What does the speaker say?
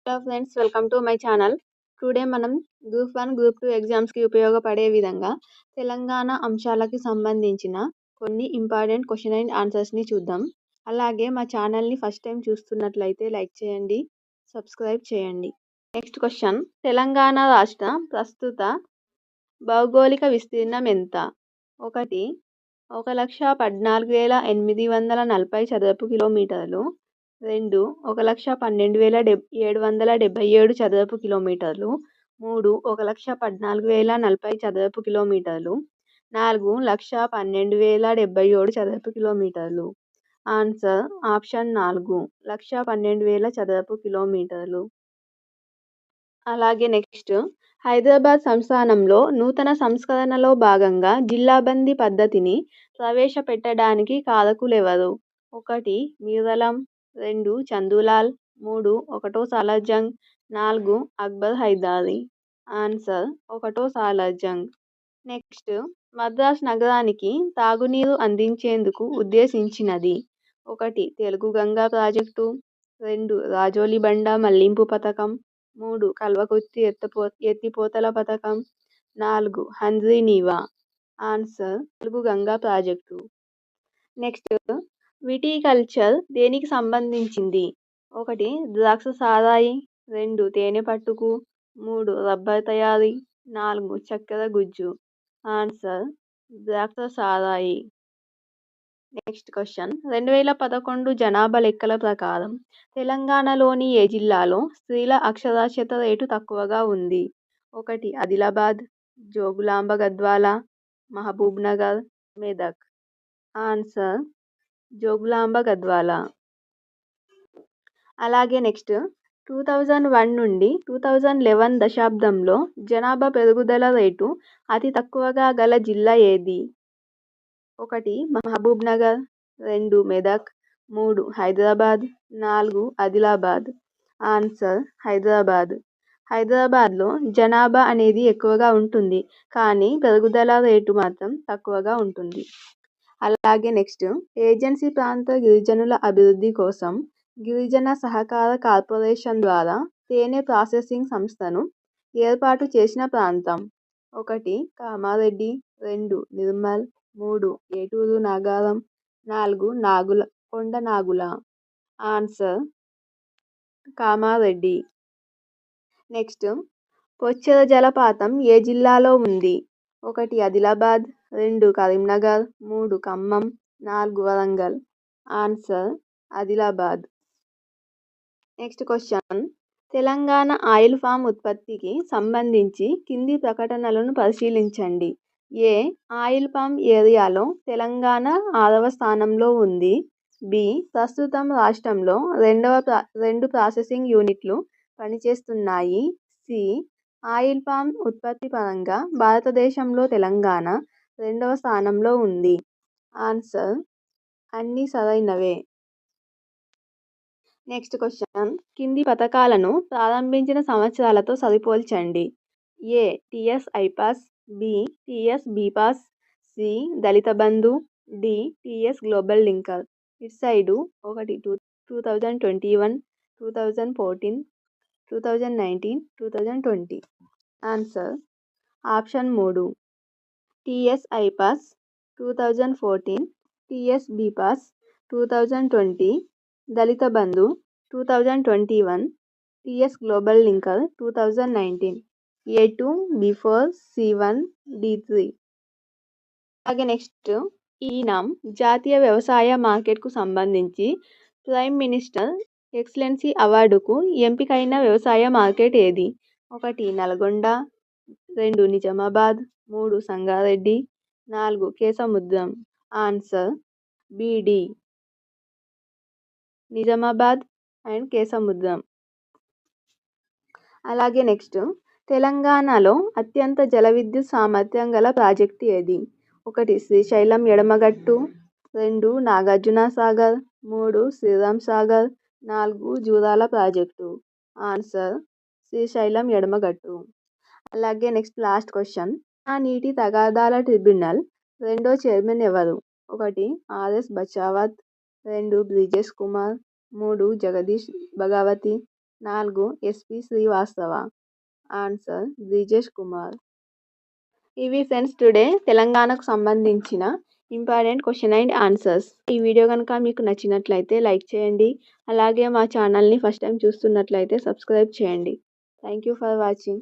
Hello friends, welcome to my channel. Today మనం group 1, group 2 ఎగ్జామ్స్కి ఉపయోగపడే విధంగా తెలంగాణ అంశాలకి సంబంధించిన కొన్ని ఇంపార్టెంట్ క్వశ్చన్ అండ్ ఆన్సర్స్ని చూద్దాం. అలాగే మా ఛానల్ని ఫస్ట్ టైం చూస్తున్నట్లయితే లైక్ చేయండి, సబ్స్క్రైబ్ చేయండి. నెక్స్ట్ క్వశ్చన్, తెలంగాణ రాష్ట్ర ప్రస్తుత భౌగోళిక విస్తీర్ణం ఎంత? 1 1,14,840 చదరపు కిలోమీటర్లు, 2 1,12,777 చదరపు కిలోమీటర్లు, 3 1,14,040 చదరపు కిలోమీటర్లు, 4 1,12,077 చదరపు కిలోమీటర్లు. ఆన్సర్ ఆప్షన్ 4, 1,12,000 చదరపు కిలోమీటర్లు. అలాగే నెక్స్ట్, హైదరాబాద్ సంస్థానంలో నూతన సంస్కరణలో భాగంగా జిల్లాబందీ పద్ధతిని ప్రవేశపెట్టడానికి కారకులెవరు? 1 మీర్జాలం, 2 చందూలాల్, 3 ఒకటో సాలార్జంగ్, 4 అక్బర్ హైదరీ. ఆన్సర్ 1 సాలార్జంగ్. నెక్స్ట్, మద్రాస్ నగరానికి తాగునీరు అందించేందుకు ఉద్దేశించినది? 1 తెలుగు గంగా ప్రాజెక్టు, 2 రాజోలి బండ మళ్లింపు పథకం, 3 కల్వకుర్తి ఎత్తిపోతల పథకం, 4 Handri Neeva. Answer Telugu Ganga project. Next, viticulture దేనికి సంబంధించింది? 1 ద్రాక్ష సారాయి, 2 తేనె పట్టుకు, 3 రబ్బర్ తయారీ, 4 చక్కెర గుజ్జు. ఆన్సర్ ద్రాక్ష సారాయి. నెక్స్ట్ క్వశ్చన్, 2011 జనాభా లెక్కల ప్రకారం తెలంగాణలోని ఏ జిల్లాలో స్త్రీల అక్షరాస్యత రేటు తక్కువగా ఉంది? 1 ఆదిలాబాద్, జోగులాంబ గద్వాల, మహబూబ్ నగర్, మెదక్. ఆన్సర్ జోగులాంబ గద్వాల. అలాగే నెక్స్ట్, 2001 నుండి 2011 దశాబ్దంలో జనాభా పెరుగుదల రేటు అతి తక్కువగా గల జిల్లా ఏది? 1 మహబూబ్ నగర్, 2 మెదక్, 3 హైదరాబాద్, 4 ఆదిలాబాద్. ఆన్సర్ హైదరాబాద్. హైదరాబాద్లో జనాభా అనేది ఎక్కువగా ఉంటుంది, కానీ పెరుగుదల రేటు మాత్రం తక్కువగా ఉంటుంది. అలాగే నెక్స్ట్, ఏజెన్సీ ప్రాంత గిరిజనుల అభివృద్ధి కోసం గిరిజన సహకార కార్పొరేషన్ ద్వారా తేనె ప్రాసెసింగ్ సంస్థను ఏర్పాటు చేసిన ప్రాంతం? 1 కామారెడ్డి, 2 నిర్మల్, 3 ఏటూరు నాగారం, 4 కొండనాగుల. ఆన్సర్ కామారెడ్డి. నెక్స్ట్, పొచ్చెర జలపాతం ఏ జిల్లాలో ఉంది? 1 Adilabad, 2 Karimnagar, 3 Khammam, 4 Warangal. Answer Adilabad. Next question, Telangana oil palm ఉత్పత్తికి సంబంధించి కింది ప్రకటనలను పరిశీలించండి. ఏ ఆయిల్ పామ్ ఏరియాలో తెలంగాణ 6వ స్థానంలో ఉంది? బి ప్రస్తుతం రాష్ట్రంలో 2 ప్రాసెసింగ్ యూనిట్లు పనిచేస్తున్నాయి? సి ఆయిల్ పామ్ ఉత్పత్తి పరంగా భారతదేశంలో తెలంగాణ 2వ స్థానంలో ఉంది. ఆన్సర్ అన్నీ సరైనవే. నెక్స్ట్ క్వశ్చన్, కింది పథకాలను ప్రారంభించిన సంవత్సరాలతో సరిపోల్చండి. A TS iPASS, B TS bPASS, C Dalit Bandhu, D TS global linker. ఇటు side 1 2021, 2014, 2019, 2020. Answer option 3 TS iPASS 2014, TS bPASS 2020, Dalit Bandhu 2021, TS global linker 2019. A2, B4, C1, D3. అలాగే నెక్స్ట్, ఈనామ్ జాతీయ వ్యవసాయ మార్కెట్కు సంబంధించి ప్రైమ్ మినిస్టర్ ఎక్సలెన్సీ అవార్డుకు ఎంపికైన వ్యవసాయ మార్కెట్ ఏది? 1 Nalgonda, 2 Nizamabad, 3 Sangareddy, 4 Kesamudram. Answer B D Nizamabad and Kesamudram. అలాగే నెక్స్ట్, తెలంగాణలో అత్యంత జల విద్యుత్ సామర్థ్యం గల ప్రాజెక్టు ఏది? 1 శ్రీశైలం ఎడమగట్టు, 2 నాగార్జున సాగర్, 3 శ్రీరామ్ సాగర్, 4 జూరాల ప్రాజెక్టు. ఆన్సర్ శ్రీశైలం ఎడమగట్టు. అలాగే నెక్స్ట్ లాస్ట్ క్వశ్చన్, ఆ నీటి తగాదాల ట్రిబ్యునల్ 2వ చైర్మన్ ఎవరు? 1 RS Bachawat, 2 Brijesh Kumar, 3 Jagdish Bhagwati, 4 SP Srivastava. Answer Brijesh Kumar. ఇవి ఫ్రెండ్స్ టుడే తెలంగాణకు సంబంధించిన ఇంపార్టెంట్ క్వశ్చన్ అండ్ ఆన్సర్స్. ఈ వీడియో కనుక మీకు నచ్చినట్లయితే లైక్ చేయండి. అలాగే మా ఛానల్ని ఫస్ట్ టైం చూస్తున్నట్లయితే సబ్స్క్రైబ్ చేయండి. Thank you for watching.